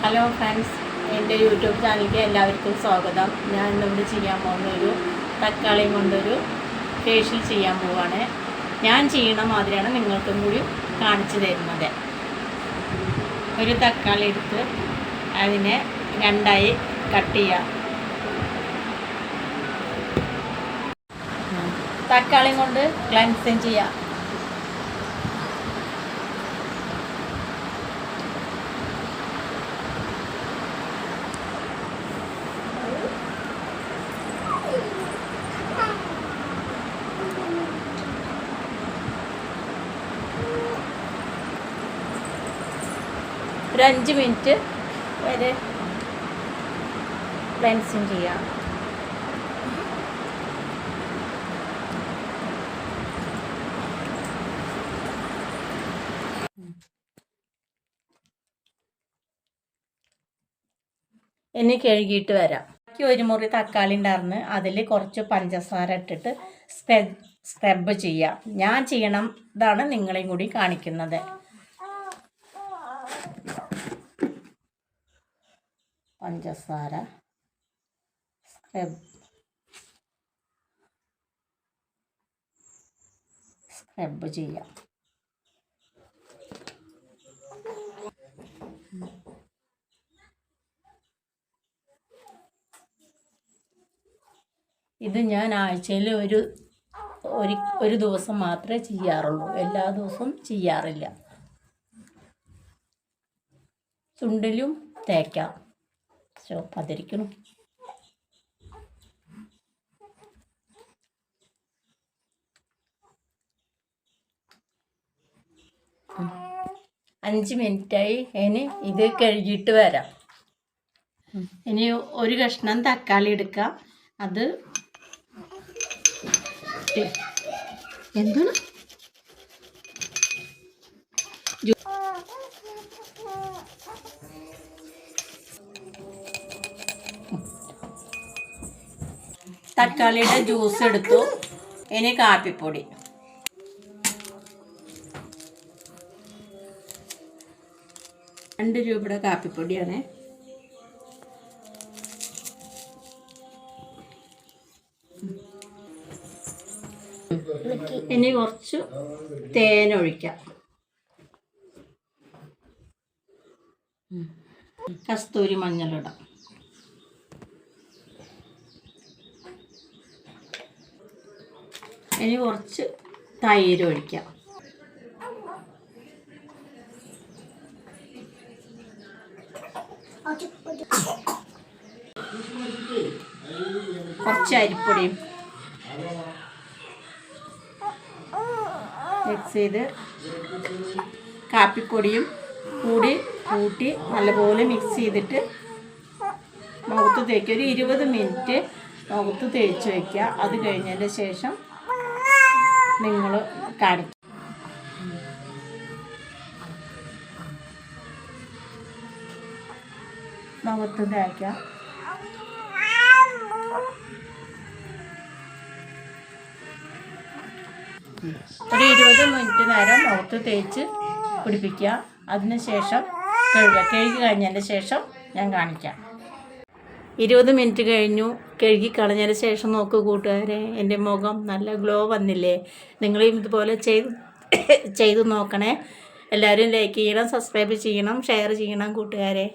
Hello friends, എൻ്റെ YouTube ചാനലിലേക്ക് എല്ലാവർക്കും സ്വാഗതം. ഞാൻ ഇന്നിവിടെ ചെയ്യാൻ പോകുന്ന ഒരു തക്കാളിയും കൊണ്ടൊരു ഫേഷ്യൽ ചെയ്യാൻ പോവുകയാണ്. ഞാൻ ചെയ്യണ മാതിരിയാണ് നിങ്ങൾക്കും കൂടി കാണിച്ചു തരുന്നത്. ഒരു തക്കാളി എടുത്ത് അതിനെ രണ്ടായി കട്ട് ചെയ്യുക. തക്കാളിയും കൊണ്ട് ക്ലൻസിങ് ചെയ്യുക. ഒരു 5 മിനിറ്റ് വരെ ക്ലെൻസിങ് ചെയ്യാം. ഇനി കഴുകിയിട്ട് വരാം. ഒരു മുറി തക്കാളി ഉണ്ടായിരുന്നു, അതിൽ കുറച്ച് പഞ്ചസാര ഇട്ടിട്ട് സ്ക്രബ് ചെയ്യാം. ഞാൻ ചെയ്യണം ഇതാണ് നിങ്ങളെയും കൂടി കാണിക്കുന്നത്. പഞ്ചസാര സ്ക്രബ് ചെയ്യാം. ഇത് ഞാൻ ആഴ്ചയിൽ ഒരു ദിവസം മാത്രമേ ചെയ്യാറുള്ളൂ, എല്ലാ ദിവസവും ചെയ്യാറില്ല. ചുണ്ടിലും തേക്കാം. പതിരിക്കണം. അഞ്ച് മിനിറ്റായി. ഇനി ഇത് കഴുകിയിട്ട് വരാം. ഇനി ഒരു കഷ്ണം തക്കാളി എടുക്കാം. അത് എന്താണ് തക്കാളിയുടെ ജ്യൂസ് എടുത്തു. ഇനി കാപ്പിപ്പൊടി. ₹2 കാപ്പിപ്പൊടിയാണ്. ഇനി കുറച്ച് തേനൊഴിക്കാം. കസ്തൂരി മഞ്ഞളിടാം. ഇനി കുറച്ച് തൈര് ഒഴിക്കാം. കുറച്ച് അരിപ്പൊടിയും മിക്സ് ചെയ്ത് കാപ്പിപ്പൊടിയും കൂടി കൂട്ടി നല്ലപോലെ മിക്സ് ചെയ്തിട്ട് മുഖത്ത് തേക്കുക. ഒരു 20 മിനിറ്റ് മുഖത്ത് തേച്ച് വയ്ക്കുക. അത് കഴിഞ്ഞതിൻ്റെ ശേഷം നിങ്ങൾ കാണിക്കും. മുഖത്ത് തേക്കാം. ഒരു 20 മിനിറ്റ് നേരം മുഖത്ത് തേച്ച് പിടിപ്പിക്കുക. അതിനുശേഷം കഴുകി കഴിഞ്ഞതിന് ശേഷം ഞാൻ കാണിക്കാം. 20 മിനിറ്റ് കഴിഞ്ഞു. കഴുകി കളഞ്ഞതിന് ശേഷം നോക്കൂ കൂട്ടുകാരെ, എൻ്റെ മുഖം നല്ല ഗ്ലോ വന്നില്ലേ? നിങ്ങളും ഇതുപോലെ ചെയ്ത് നോക്കണേ. എല്ലാവരും ലൈക്ക് ചെയ്യണം, സബ്സ്ക്രൈബ് ചെയ്യണം, ഷെയർ ചെയ്യണം കൂട്ടുകാരെ.